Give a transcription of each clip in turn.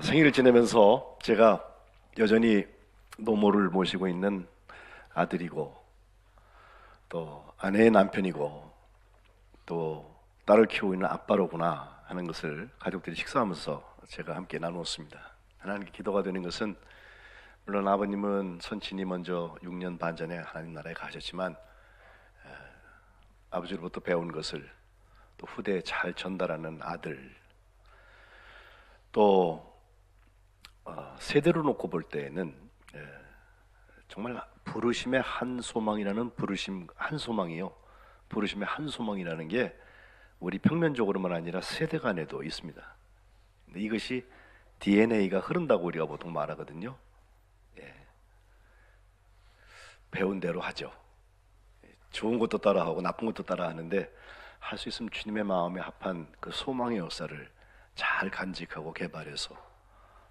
생일을 지내면서 제가 여전히 노모를 모시고 있는 아들이고 또 아내의 남편이고 또 딸을 키우고 있는 아빠로구나 하는 것을 가족들이 식사하면서 제가 함께 나누었습니다. 하나님께 기도가 되는 것은 물론 아버님은 선친이 먼저 6년 반 전에 하나님 나라에 가셨지만 아버지로부터 배운 것을 또 후대에 잘 전달하는 아들, 또 세대로 놓고 볼 때에는 정말 부르심의 한 소망이라는 부르심 한 소망이요. 부르심의 한 소망이라는 게 우리 평면적으로만 아니라 세대 간에도 있습니다. 근데 이것이 DNA가 흐른다고 우리가 보통 말하거든요. 배운 대로 하죠. 좋은 것도 따라하고 나쁜 것도 따라하는데 할 수 있으면 주님의 마음에 합한 그 소망의 역사를 잘 간직하고 개발해서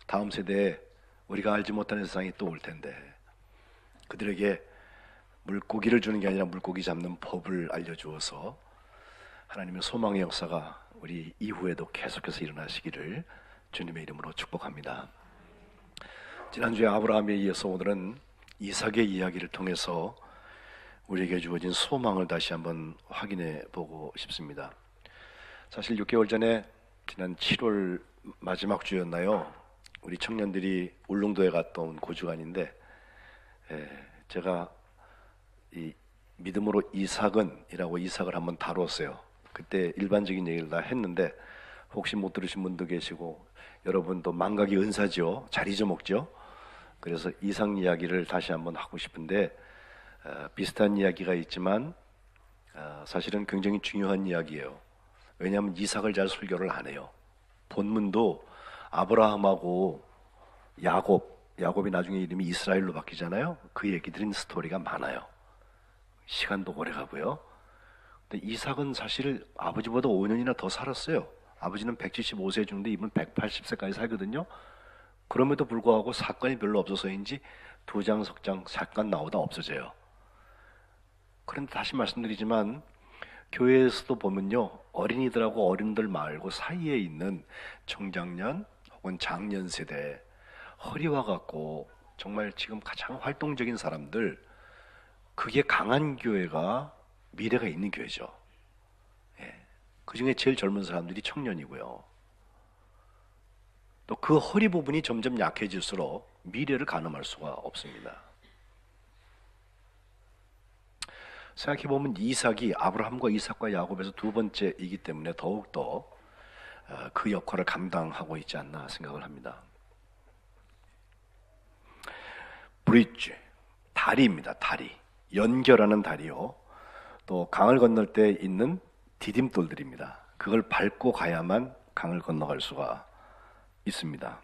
다음 세대에 우리가 알지 못하는 세상이 또 올 텐데 그들에게 물고기를 주는 게 아니라 물고기 잡는 법을 알려주어서 하나님의 소망의 역사가 우리 이후에도 계속해서 일어나시기를 주님의 이름으로 축복합니다. 지난주에 아브라함에 이어서 오늘은 이삭의 이야기를 통해서 우리에게 주어진 소망을 다시 한번 확인해 보고 싶습니다. 사실 6개월 전에 지난 7월 마지막 주였나요? 우리 청년들이 울릉도에 갔다 온 그 주간인데 제가 이 믿음으로 이삭은이라고 이삭을 한번 다뤘어요. 그때 일반적인 얘기를 다 했는데 혹시 못 들으신 분도 계시고 여러분도 망각이 은사죠. 잘 잊어먹죠. 그래서 이삭 이야기를 다시 한번 하고 싶은데 비슷한 이야기가 있지만 사실은 굉장히 중요한 이야기예요. 왜냐하면 이삭을 잘 설교를 안 해요. 본문도 아브라함하고 야곱이 나중에 이름이 이스라엘로 바뀌잖아요. 그 얘기들인 스토리가 많아요. 시간도 오래 가고요. 근데 이삭은 사실 아버지보다 5년이나 더 살았어요. 아버지는 175세 죽는데 이분은 180세까지 살거든요. 그럼에도 불구하고 사건이 별로 없어서인지 2장, 석장 사건 나오다 없어져요. 그런데 다시 말씀드리지만 교회에서도 보면요, 어린이들하고 어른들 말고 사이에 있는 청장년 혹은 장년 세대, 허리와 같고 정말 지금 가장 활동적인 사람들, 그게 강한 교회가 미래가 있는 교회죠. 그 중에 제일 젊은 사람들이 청년이고요. 또 그 허리 부분이 점점 약해질수록 미래를 가늠할 수가 없습니다. 생각해보면 이삭이 아브라함과 이삭과 야곱에서 두 번째이기 때문에 더욱더 그 역할을 감당하고 있지 않나 생각을 합니다. 브릿지, 다리입니다. 다리, 연결하는 다리요. 또 강을 건널 때 있는 디딤돌들입니다. 그걸 밟고 가야만 강을 건너갈 수가 있습니다.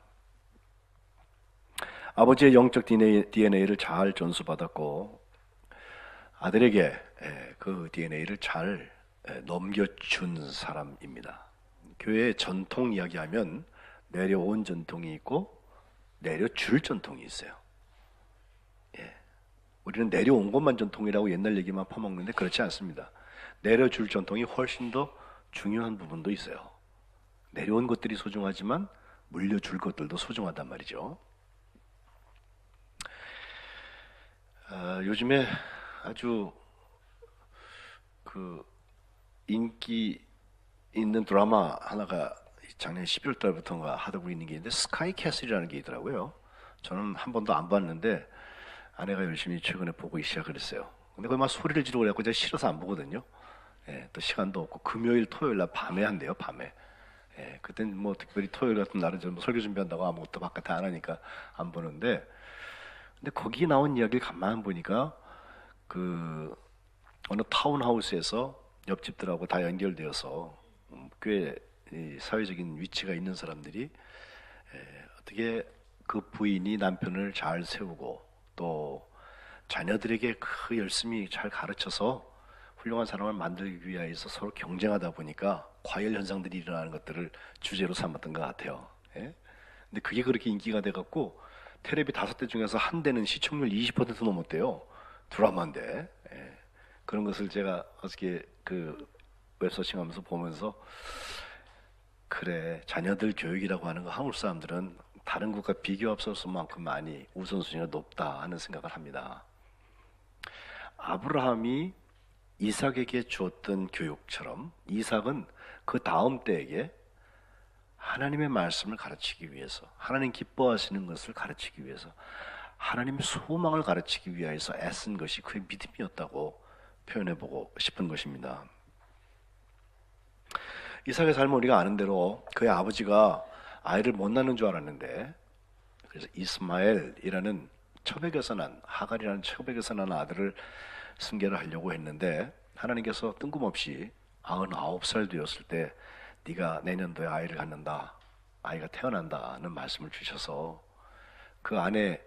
아버지의 영적 DNA를 잘 전수받았고 아들에게 그 DNA를 잘 넘겨준 사람입니다. 교회의 전통 이야기하면 내려온 전통이 있고 내려줄 전통이 있어요. 우리는 내려온 것만 전통이라고 옛날 얘기만 퍼먹는데 그렇지 않습니다. 내려줄 전통이 훨씬 더 중요한 부분도 있어요. 내려온 것들이 소중하지만 물려줄 것들도 소중하단 말이죠. 요즘에 아주 그 인기 있는 드라마 하나가 작년 12월 달부터인가 하다 보이는 게 있는데 스카이 캐슬이라는 게 있더라고요. 저는 한 번도 안 봤는데 아내가 열심히 최근에 보고 시작을 했어요. 근데 거기 막 소리를 지르고 그래갖고 제가 싫어서 안 보거든요. 또 시간도 없고 금요일 토요일 날 밤에 한대요. 밤에. 그땐 뭐 특별히 토요일 같은 날은 좀 설교 준비한다고 아무것도 바깥에 안 하니까 안 보는데 근데 거기 나온 이야기를 가만 보니까 그 어느 타운하우스에서 옆집들하고 다 연결되어서 꽤 사회적인 위치가 있는 사람들이 어떻게 그 부인이 남편을 잘 세우고 또 자녀들에게 그 열심히 잘 가르쳐서 훌륭한 사람을 만들기 위해서 서로 경쟁하다 보니까 과열 현상들이 일어나는 것들을 주제로 삼았던 것 같아요. 근데 그게 그렇게 인기가 돼갖고 텔레비 5대 중에서 한 대는 시청률 20% 넘었대요. 드라마인데. 그런 것을 제가 어저께 그 웹서칭하면서 보면서 그래, 자녀들 교육이라고 하는 거 한국 사람들은 다른 국가 비교 없었을만큼 많이 우선순위가 높다 하는 생각을 합니다. 아브라함이 이삭에게 주었던 교육처럼 이삭은 그 다음 때에게 하나님의 말씀을 가르치기 위해서, 하나님 기뻐하시는 것을 가르치기 위해서, 하나님의 소망을 가르치기 위해서 애쓴 것이 그의 믿음이었다고 표현해보고 싶은 것입니다. 이삭의 삶은 우리가 아는 대로 그의 아버지가 아이를 못 낳는 줄 알았는데, 그래서 이스마엘이라는 첩에게서 난, 하갈이라는 첩에게서 난 아들을 승계를 하려고 했는데, 하나님께서 뜬금없이 99살 되었을 때 네가 내년도에 아이를 갖는다, 아이가 태어난다는 말씀을 주셔서 그 아내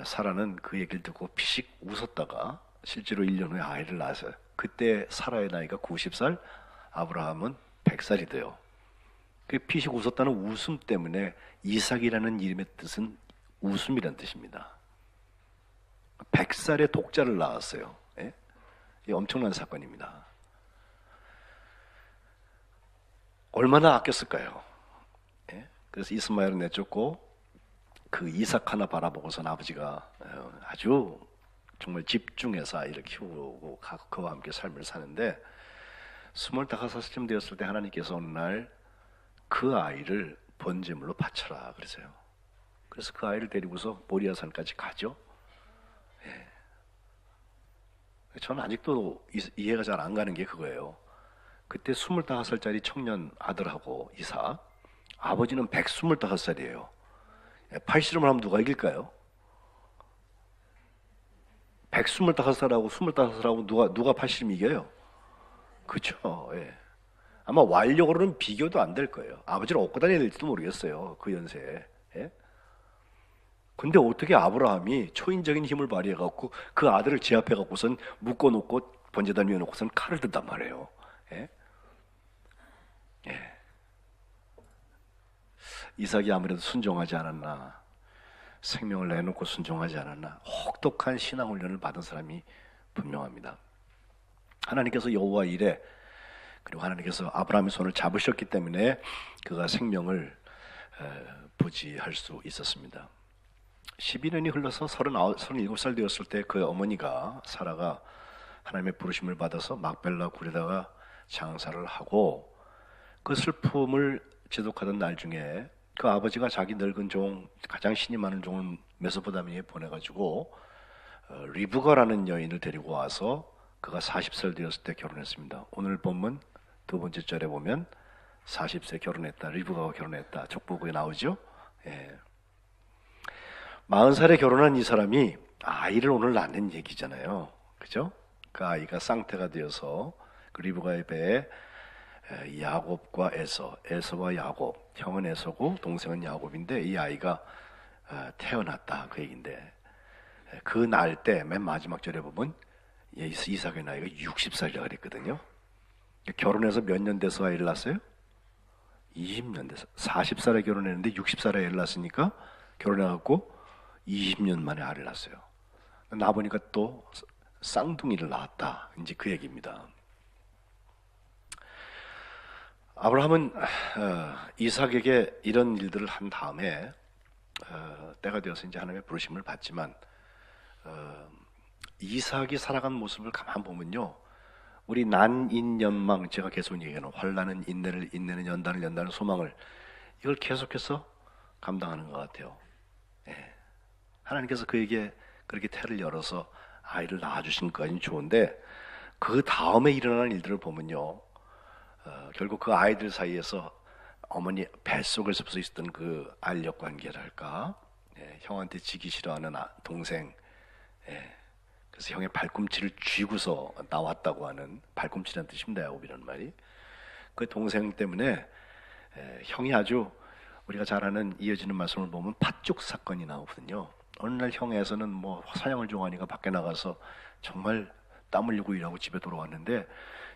사라는 그 얘기를 듣고 피식 웃었다가 실제로 1년 후에 아이를 낳았어요. 그때 사라의 나이가 90살, 아브라함은 100살이 돼요. 그 피식 웃었다는 웃음 때문에 이삭이라는 이름의 뜻은 웃음이라는 뜻입니다. 100살의 독자를 낳았어요. 예? 이게 엄청난 사건입니다. 얼마나 아꼈을까요? 예? 그래서 이스마엘은 내쫓고 그 이삭 하나 바라보고선 아버지가 아주 정말 집중해서 아이를 키우고 그와 함께 삶을 사는데 25살쯤 되었을 때 하나님께서 어느 날 그 아이를 번제물로 바쳐라 그러세요. 그래서 그 아이를 데리고서 모리아산까지 가죠. 예. 저는 아직도 이해가 잘 안 가는 게 그거예요. 그때 25살짜리 청년 아들하고 이삭, 아버지는 125살이에요. 팔씨름을 하면 누가 이길까요? 125살하고 25살하고 누가 팔씨름 이겨요? 그렇죠. 예. 아마 완력으로는 비교도 안 될 거예요. 아버지를 업고 다녀야 될지도 모르겠어요. 그 연세에. 예? 근데 어떻게 아브라함이 초인적인 힘을 발휘해갖고 그 아들을 제압해갖고선 묶어놓고 번제단 위에 놓고선 칼을 든단 말이에요. 예? 예. 이삭이 아무래도 순종하지 않았나, 생명을 내놓고 순종하지 않았나, 혹독한 신앙 훈련을 받은 사람이 분명합니다. 하나님께서 여호와 이레, 그리고 하나님께서 아브라함의 손을 잡으셨기 때문에 그가 생명을 부지할 수 있었습니다. 12년이 흘러서 37살 되었을 때 그 어머니가 사라가 하나님의 부르심을 받아서 막벨라 굴에다가 장사를 하고 그 슬픔을 지독하던 날 중에 그 아버지가 자기 늙은 종, 가장 신이 많은 종을 메소포타미아에 보내가지고 리브가라는 여인을 데리고 와서 그가 40살 되었을 때 결혼했습니다. 오늘 본문 두 번째 절에 보면 40세 결혼했다, 리브가와 결혼했다, 족보에 나오죠. 예. 40살에 결혼한 이 사람이 아이를 오늘 낳는 얘기잖아요. 그죠? 그 아이가 쌍태가 되어서 그 리브가의 배에 야곱과 에서와 야곱, 형은 에서고 동생은 야곱인데 이 아이가 태어났다 그 얘기인데 그 날 때 맨 마지막 절에 보면 이삭의 나이가 60살이라고 그랬거든요. 결혼해서 몇 년 돼서 아이를 낳았어요? 20년 돼서 40살에 결혼했는데 60살에 아이를 낳았으니까 결혼해갖고 20년 만에 아이를 낳았어요. 나 보니까 또 쌍둥이를 낳았다. 이제 그 얘기입니다. 아브라함은 이삭에게 이런 일들을 한 다음에 때가 되어서 이제 하나님의 부르심을 받지만 이삭이 살아간 모습을 가만 보면요, 우리 난인연망, 제가 계속 얘기하는 환난은 인내를, 인내는 연단을, 연단은 소망을, 이걸 계속해서 감당하는 것 같아요. 예. 하나님께서 그에게 그렇게 태를 열어서 아이를 낳아주신 것까지는 좋은데 그 다음에 일어나는 일들을 보면요, 결국 그 아이들 사이에서 어머니 뱃속에서 있었던 그 알력 관계랄까, 예, 형한테 지기 싫어하는 동생, 예, 그래서 형의 발꿈치를 쥐고서 나왔다고 하는, 발꿈치라는 뜻입니다. 야곱이라는 말이. 그 동생 때문에 형이 아주, 우리가 잘 아는 이어지는 말씀을 보면 팥죽 사건이 나오거든요. 어느 날 형에서는 뭐 사냥을 좋아하니까 밖에 나가서 정말 땀 흘리고 일하고 집에 돌아왔는데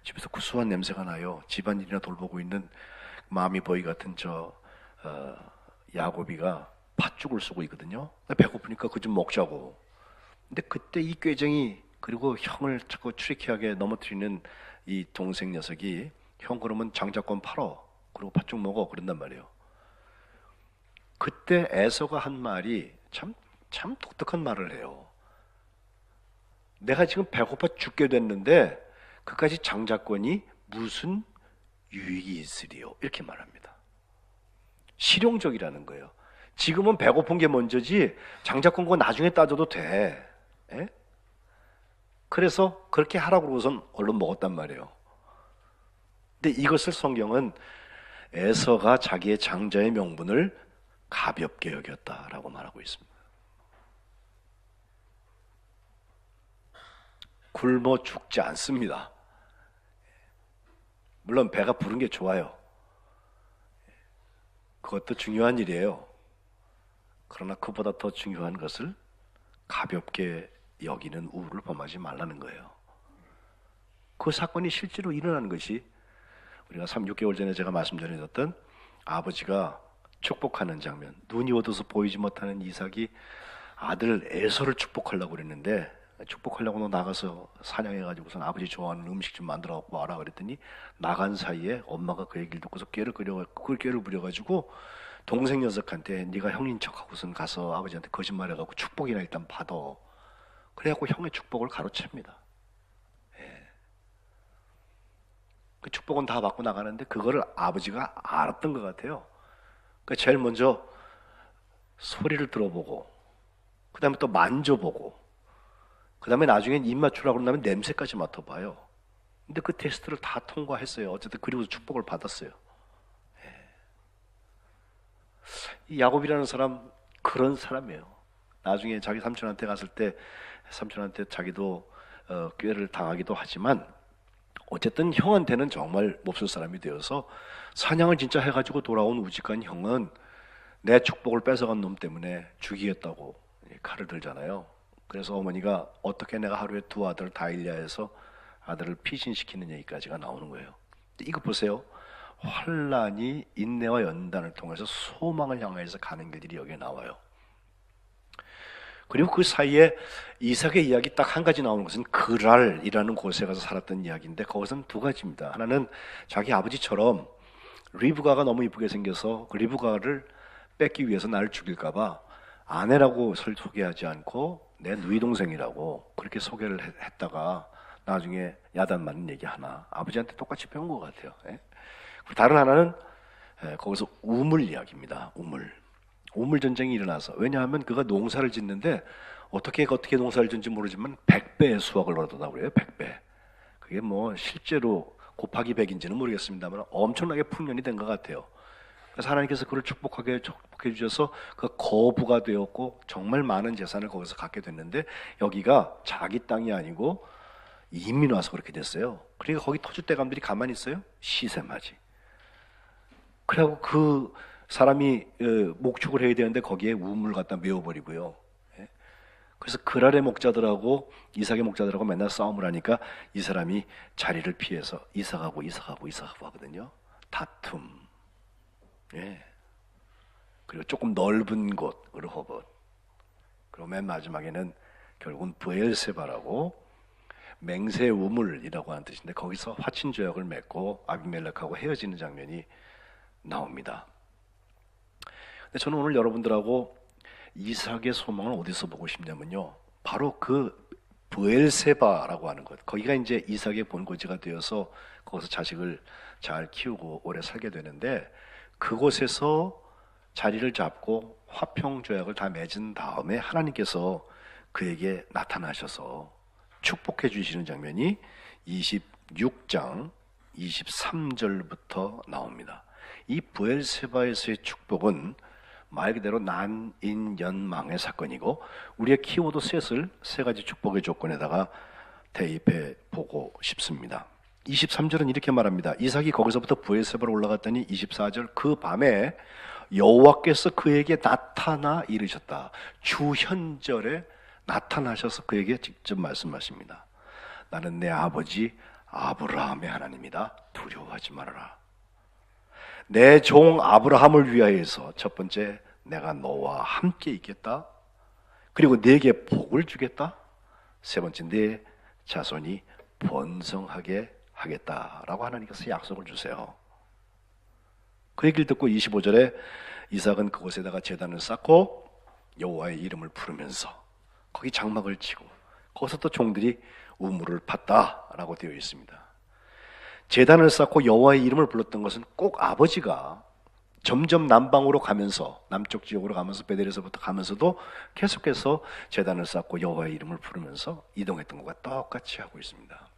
집에서 구수한 냄새가 나요. 집안일이나 돌보고 있는 마미보이 같은 야곱이가 팥죽을 쓰고 있거든요. 배고프니까 그 좀 먹자고. 근데 그때 이 꾀쟁이, 그리고 형을 자꾸 추리키하게 넘어뜨리는 이 동생 녀석이, 형 그러면 장자권 팔어, 그리고 팥죽 먹어. 그런단 말이에요. 그때 에서가 한 말이 참 독특한 말을 해요. 내가 지금 배고파 죽게 됐는데 그까지 장자권이 무슨 유익이 있으리요? 이렇게 말합니다. 실용적이라는 거예요. 지금은 배고픈 게 먼저지 장자권 거 나중에 따져도 돼. 에? 그래서 그렇게 하라고 그러고선 얼른 먹었단 말이에요. 근데 이것을 성경은 에서가 자기의 장자의 명분을 가볍게 여겼다라고 말하고 있습니다. 굶어 죽지 않습니다. 물론 배가 부른 게 좋아요. 그것도 중요한 일이에요. 그러나 그보다 더 중요한 것을 가볍게 여기는 우를 범하지 말라는 거예요. 그 사건이 실제로 일어나는 것이 우리가 6개월 전에 제가 말씀드렸던 아버지가 축복하는 장면, 눈이 어두워서 보이지 못하는 이삭이 아들 에서를 축복하려고 그랬는데, 축복하려고 너 나가서 사냥해가지고선 아버지 좋아하는 음식 좀 만들어 갖고 와라 그랬더니 나간 사이에 엄마가 그 얘기를 듣고서 꾀를 부려가지고 동생 녀석한테 네가 형인 척하고선 가서 아버지한테 거짓말해갖고 축복이나 일단 받아. 그래갖고 형의 축복을 가로챕니다. 예. 그 축복은 다 받고 나가는데 그거를 아버지가 알았던 것 같아요. 그러니까 제일 먼저 소리를 들어보고, 그 다음에 또 만져보고, 그 다음에 나중엔 입 맞추라고 그런 다음에 냄새까지 맡아봐요. 근데 그 테스트를 다 통과했어요. 어쨌든 그리고 축복을 받았어요. 이 야곱이라는 사람 그런 사람이에요. 나중에 자기 삼촌한테 갔을 때 삼촌한테 자기도 꾀를 당하기도 하지만 어쨌든 형한테는 정말 몹쓸 사람이 되어서 사냥을 진짜 해가지고 돌아온 우직한 형은 내 축복을 뺏어간 놈 때문에 죽이겠다고 칼을 들잖아요. 그래서 어머니가 어떻게 내가 하루에 두 아들을 다 잃냐 해서 아들을 피신시키는 얘기까지가 나오는 거예요. 이거 보세요. 환란이 인내와 연단을 통해서 소망을 향해서 가는 길이 여기에 나와요. 그리고 그 사이에 이삭의 이야기 딱 한 가지 나오는 것은 그랄이라는 곳에 가서 살았던 이야기인데 거기서는 두 가지입니다. 하나는 자기 아버지처럼 리브가가 너무 이쁘게 생겨서 그 리브가를 뺏기 위해서 나를 죽일까 봐 아내라고 소개하지 않고 내 누이 동생이라고 그렇게 소개를 했다가 나중에 야단 맞는 얘기 하나 아버지한테 똑같이 배운 것 같아요. 다른 하나는 거기서 우물 이야기입니다. 우물 전쟁이 일어나서, 왜냐하면 그가 농사를 짓는데 어떻게 농사를 짓는지 모르지만 100배의 수확을 얻었다고 그래요. 100배. 그게 뭐 실제로 곱하기 100인지는 모르겠습니다만 엄청나게 풍년이 된 것 같아요. 그래서 하나님께서 그를 축복해 주셔서 그 거부가 되었고 정말 많은 재산을 거기서 갖게 됐는데 여기가 자기 땅이 아니고 이민 와서 그렇게 됐어요. 그러니까 거기 터줏대감들이 가만히 있어요? 시샘하지. 그래갖고 그 사람이 목축을 해야 되는데 거기에 우물 갖다 메워버리고요. 그래서 그랄의 목자들하고 이삭의 목자들하고 맨날 싸움을 하니까 이 사람이 자리를 피해서 이삭하고 하거든요. 다툼. 그리고 조금 넓은 곳, 르호봇. 그리고 맨 마지막에는 결국은 브엘세바라고 맹세 우물이라고 하는 뜻인데 거기서 화친 조약을 맺고 아비멜렉하고 헤어지는 장면이 나옵니다. 근데 저는 오늘 여러분들하고 이삭의 소망을 어디서 보고 싶냐면요, 바로 그 브엘세바라고 하는 것, 거기가 이제 이삭의 본거지가 되어서 거기서 자식을 잘 키우고 오래 살게 되는데 그곳에서 자리를 잡고 화평조약을 다 맺은 다음에 하나님께서 그에게 나타나셔서 축복해 주시는 장면이 26장 23절부터 나옵니다. 이 브엘세바에서의 축복은 말 그대로 난인연망의 사건이고 우리의 키워드 셋을 세 가지 축복의 조건에다가 대입해 보고 싶습니다. 23절은 이렇게 말합니다. 이삭이 거기서부터 브엘세바로 올라갔더니 24절 그 밤에 여호와께서 그에게 나타나 이르셨다. 주현절에 나타나셔서 그에게 직접 말씀하십니다. 나는 내 아버지 아브라함의 하나님이다. 두려워하지 말아라. 내 종 아브라함을 위하여서 첫 번째 내가 너와 함께 있겠다. 그리고 네게 복을 주겠다. 세 번째 네 자손이 번성하게 하겠다라고 하나님께서 약속을 주세요. 그 얘기를 듣고 25절에 이삭은 그곳에다가 제단을 쌓고 여호와의 이름을 부르면서 거기 장막을 치고 거기서 또 종들이 우물을 팠다라고 되어 있습니다. 제단을 쌓고 여호와의 이름을 불렀던 것은 꼭 아버지가 점점 남방으로 가면서 남쪽 지역으로 가면서 베델에서부터 가면서도 계속해서 제단을 쌓고 여호와의 이름을 부르면서 이동했던 것과 똑같이 하고 있습니다.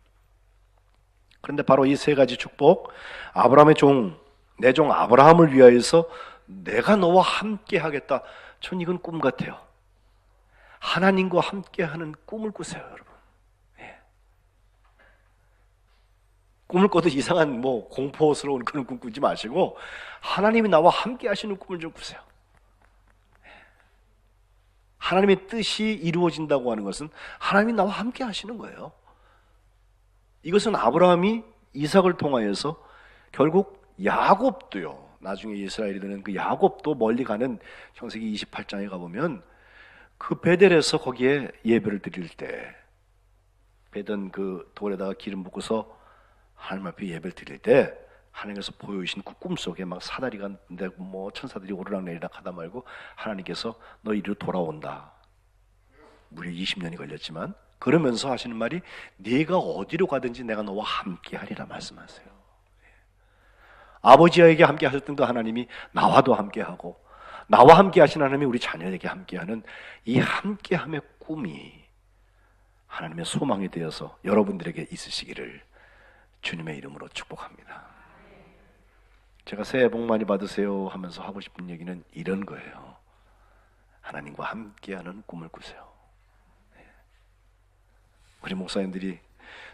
그런데 바로 이 세 가지 축복, 아브라함의 종, 내 종 아브라함을 위하여서 내가 너와 함께 하겠다. 전 이건 꿈 같아요. 하나님과 함께하는 꿈을 꾸세요, 여러분. 예. 꿈을 꿔도 이상한 공포스러운 그런 꿈 꾸지 마시고 하나님이 나와 함께하시는 꿈을 좀 꾸세요. 예. 하나님의 뜻이 이루어진다고 하는 것은 하나님이 나와 함께하시는 거예요. 이것은 아브라함이 이삭을 통하여서 결국 야곱도요. 나중에 이스라엘이 되는 그 야곱도 멀리 가는 창세기 28장에 가보면 그 베델에서 거기에 예배를 드릴 때 베던 그 돌에다가 기름 붓고서 하나님 앞에 예배를 드릴 때 하나님께서 보여주신 그 꿈속에 막 사다리가 뭐 천사들이 오르락내리락 하다 말고 하나님께서 너 이리로 돌아온다. 무려 20년이 걸렸지만 그러면서 하시는 말이 네가 어디로 가든지 내가 너와 함께 하리라 말씀하세요. 아버지에게 함께 하셨던 그 하나님이 나와도 함께 하고 나와 함께 하신 하나님이 우리 자녀에게 함께 하는 이 함께함의 꿈이 하나님의 소망이 되어서 여러분들에게 있으시기를 주님의 이름으로 축복합니다. 제가 새해 복 많이 받으세요 하면서 하고 싶은 얘기는 이런 거예요. 하나님과 함께하는 꿈을 꾸세요. 우리 목사님들이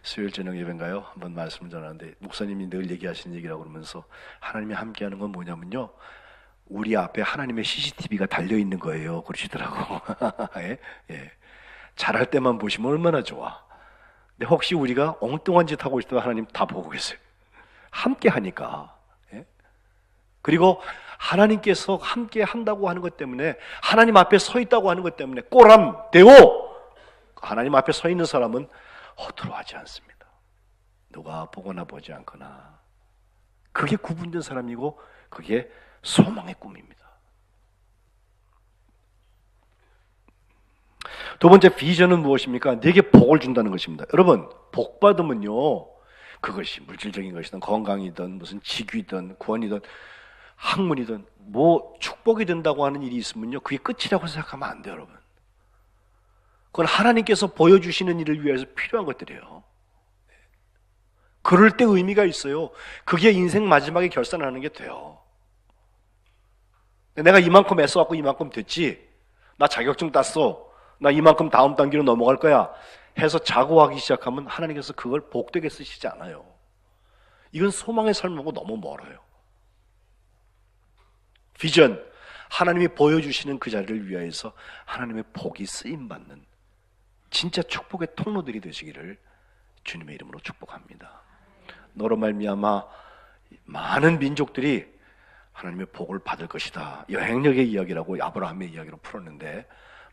수요일 저녁 예배인가요? 한번 말씀을 전하는데 목사님이 늘 얘기하시는 얘기라고 그러면서 하나님이 함께하는 건 뭐냐면요, 우리 앞에 하나님의 CCTV가 달려있는 거예요 그러시더라고. 예? 예. 잘할 때만 보시면 얼마나 좋아. 근데 혹시 우리가 엉뚱한 짓 하고 있어도 하나님 다 보고 계세요. 함께 하니까. 예? 그리고 하나님께서 함께 한다고 하는 것 때문에 하나님 앞에 서 있다고 하는 것 때문에 꼬람 대오 하나님 앞에 서 있는 사람은 허투루하지 않습니다. 누가 보거나 보지 않거나 그게 구분된 사람이고 그게 소망의 꿈입니다. 두 번째 비전은 무엇입니까? 내게 복을 준다는 것입니다. 여러분, 복 받으면요, 그것이 물질적인 것이든 건강이든 무슨 직위든 구원이든 학문이든 뭐 축복이 된다고 하는 일이 있으면요, 그게 끝이라고 생각하면 안 돼요, 여러분. 그건 하나님께서 보여주시는 일을 위해서 필요한 것들이에요. 그럴 때 의미가 있어요. 그게 인생 마지막에 결산하는 게 돼요. 내가 이만큼 애써갖고 이만큼 됐지, 나 자격증 땄어, 나 이만큼 다음 단계로 넘어갈 거야 해서 자고하기 시작하면 하나님께서 그걸 복되게 쓰시지 않아요. 이건 소망의 삶하고 너무 멀어요. 비전, 하나님이 보여주시는 그 자리를 위하여서 하나님의 복이 쓰임받는 진짜 축복의 통로들이 되시기를 주님의 이름으로 축복합니다. 너로 말미암아 많은 민족들이 하나님의 복을 받을 것이다. 여행력의 이야기라고 아브라함의 이야기로 풀었는데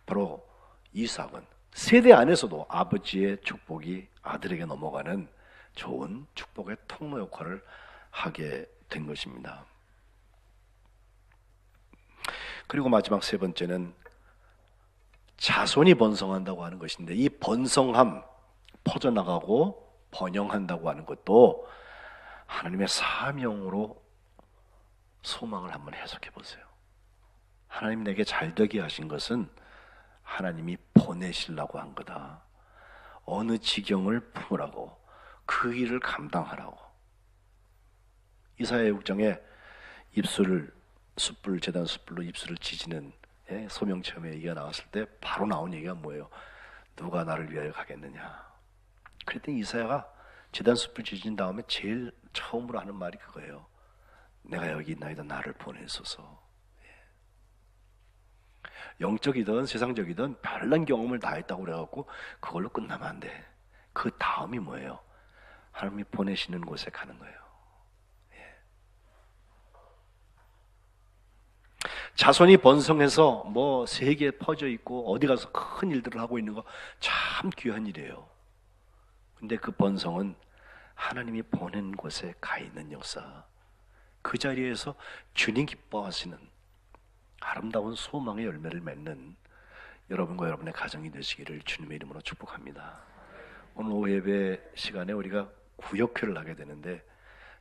바로 이삭은 세대 안에서도 아버지의 축복이 아들에게 넘어가는 좋은 축복의 통로 역할을 하게 된 것입니다. 그리고 마지막 세 번째는 자손이 번성한다고 하는 것인데 이 번성함, 퍼져나가고 번영한다고 하는 것도 하나님의 사명으로 소망을 한번 해석해 보세요. 하나님 내게 잘되게 하신 것은 하나님이 보내시려고 한 거다. 어느 지경을 품으라고, 그 일을 감당하라고. 이사야 6장에 입술을 숯불, 제단 숯불로 입술을 지지는 소명 체험의 얘기가 나왔을 때 바로 나온 얘기가 뭐예요? 누가 나를 위하여 가겠느냐. 그랬더니 이사야가 제단 숯불 지진 다음에 제일 처음으로 하는 말이 그거예요. 내가 여기 있나이다, 나를 보내소서. 영적이든 세상적이든 별난 경험을 다 했다고 그래갖고 그걸로 끝나면 안 돼. 그 다음이 뭐예요? 하나님이 보내시는 곳에 가는 거예요. 자손이 번성해서 뭐 세계에 퍼져 있고 어디 가서 큰 일들을 하고 있는 거 참 귀한 일이에요. 근데 그 번성은 하나님이 보낸 곳에 가 있는 역사, 그 자리에서 주님 기뻐하시는 아름다운 소망의 열매를 맺는 여러분과 여러분의 가정이 되시기를 주님의 이름으로 축복합니다. 오늘 오후 예배 시간에 우리가 구역회를 하게 되는데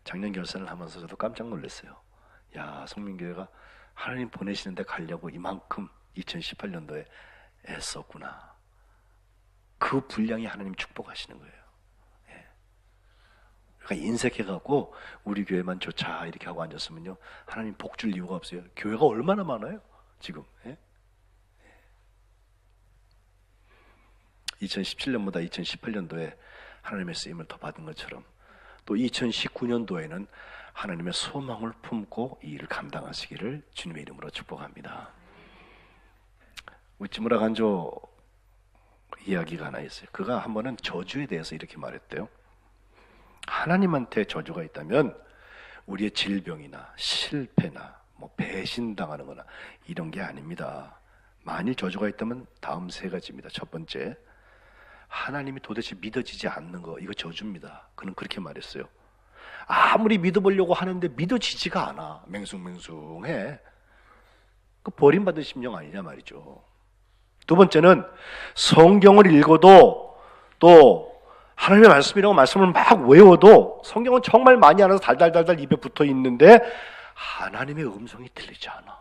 작년 결산을 하면서 저도 깜짝 놀랐어요. 야, 성민교회가 하나님 보내시는데 가려고 이만큼 2018년도에 애썼구나. 그 분량이 하나님 축복하시는 거예요. 예. 그러니까 인색해갖고 우리 교회만 좋자 이렇게 하고 앉았으면요, 하나님 복 줄 이유가 없어요. 교회가 얼마나 많아요 지금. 예? 2017년보다 2018년도에 하나님의 쓰임을 더 받은 것처럼 또 2019년도에는 하나님의 소망을 품고 이 일을 감당하시기를 주님의 이름으로 축복합니다. 우찌무라 간조 이야기가 하나 있어요. 그가 한 번은 저주에 대해서 이렇게 말했대요. 하나님한테 저주가 있다면 우리의 질병이나 실패나 뭐 배신당하는 거나 이런 게 아닙니다. 만일 저주가 있다면 다음 세 가지입니다. 첫 번째, 하나님이 도대체 믿어지지 않는 거, 이거 저주입니다. 그는 그렇게 말했어요. 아무리 믿어보려고 하는데 믿어지지가 않아. 맹숭맹숭해. 그 버림받은 심령 아니냐 말이죠. 두 번째는 성경을 읽어도 또 하나님의 말씀이라고 말씀을 막 외워도 성경은 정말 많이 알아서 달달달달 입에 붙어 있는데 하나님의 음성이 들리지 않아.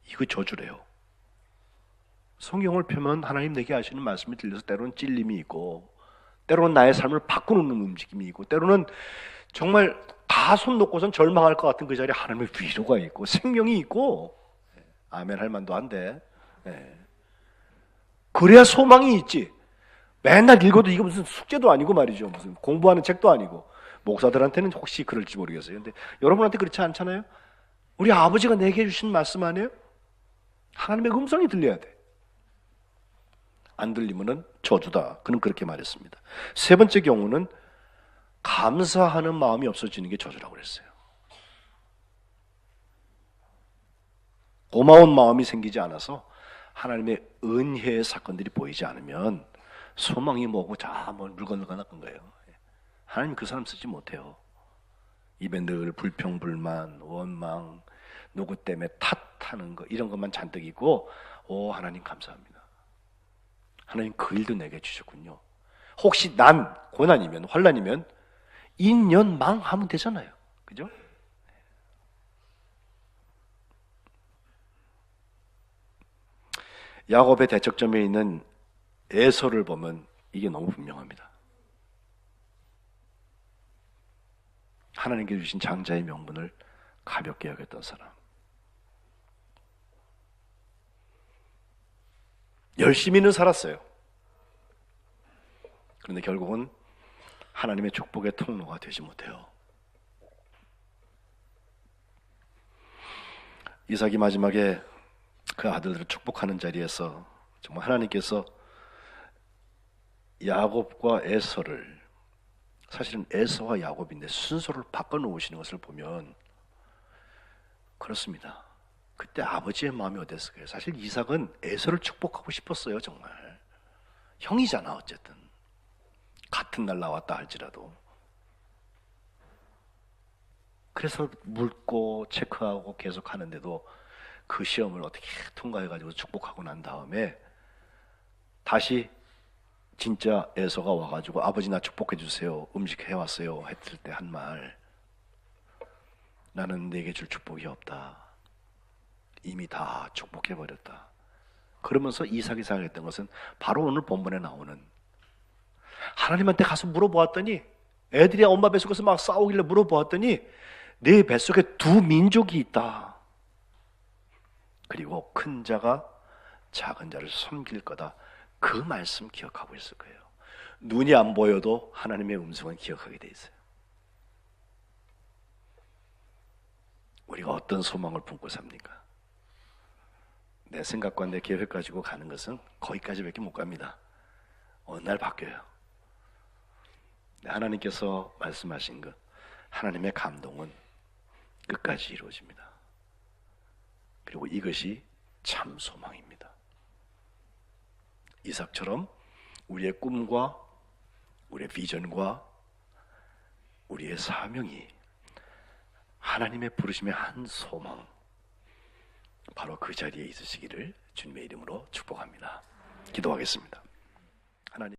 이거 저주래요. 성경을 펴면 하나님 내게 하시는 말씀이 들려서 때로는 찔림이 있고 때로는 나의 삶을 바꾸는 움직임이 있고 때로는 정말 다 손 놓고선 절망할 것 같은 그 자리에 하나님의 위로가 있고 생명이 있고 아멘 할 만도 한데 그래야 소망이 있지. 맨날 읽어도 이거 무슨 숙제도 아니고 말이죠. 무슨 공부하는 책도 아니고. 목사들한테는 혹시 그럴지 모르겠어요. 근데 여러분한테 그렇지 않잖아요. 우리 아버지가 내게 주신 말씀 아니에요? 하나님의 음성이 들려야 돼. 안 들리면은 저주다. 그는 그렇게 말했습니다. 세 번째 경우는 감사하는 마음이 없어지는 게 저주라고 그랬어요. 고마운 마음이 생기지 않아서 하나님의 은혜의 사건들이 보이지 않으면 소망이 뭐고 물 건너가는 거예요. 하나님 그 사람 쓰지 못해요. 입에 늘 불평불만, 원망, 누구 때문에 탓하는 거 이런 것만 잔뜩 있고 오 하나님 감사합니다. 하나님 그 일도 내게 주셨군요. 혹시 난 고난이면 환난이면 인연망하면 되잖아요. 그죠? 야곱의 대척점에 있는 에서를 보면 이게 너무 분명합니다. 하나님께 주신 장자의 명분을 가볍게 여겼던 사람. 열심히는 살았어요. 그런데 결국은 하나님의 축복의 통로가 되지 못해요. 이삭이 마지막에 그 아들들을 축복하는 자리에서 정말 하나님께서 야곱과 에서를, 사실은 에서와 야곱인데 순서를 바꿔놓으시는 것을 보면 그렇습니다. 그때 아버지의 마음이 어땠을까요? 사실 이삭은 에서를 축복하고 싶었어요. 정말 형이잖아. 어쨌든 같은 날 나왔다 할지라도. 그래서 묻고 체크하고 계속 하는데도 그 시험을 어떻게 통과해가지고 축복하고 난 다음에 다시 진짜 에서가 와가지고 아버지 나 축복해 주세요. 음식 해왔어요. 했을 때 한 말, 나는 내게 줄 축복이 없다. 이미 다 축복해버렸다. 그러면서 이삭이 생각했던 것은 바로 오늘 본문에 나오는, 하나님한테 가서 물어보았더니 애들이 엄마 뱃속에서 막 싸우길래 물어보았더니 내 뱃속에 두 민족이 있다. 그리고 큰 자가 작은 자를 섬길 거다. 그 말씀 기억하고 있을 거예요. 눈이 안 보여도 하나님의 음성은 기억하게 돼 있어요. 우리가 어떤 소망을 품고 삽니까? 내 생각과 내 계획 가지고 가는 것은 거기까지밖에 못 갑니다. 어느 날 바뀌어요. 하나님께서 말씀하신 것, 하나님의 감동은 끝까지 이루어집니다. 그리고 이것이 참 소망입니다. 이삭처럼 우리의 꿈과 우리의 비전과 우리의 사명이 하나님의 부르심의 한 소망, 바로 그 자리에 있으시기를 주님의 이름으로 축복합니다. 기도하겠습니다. 하나님.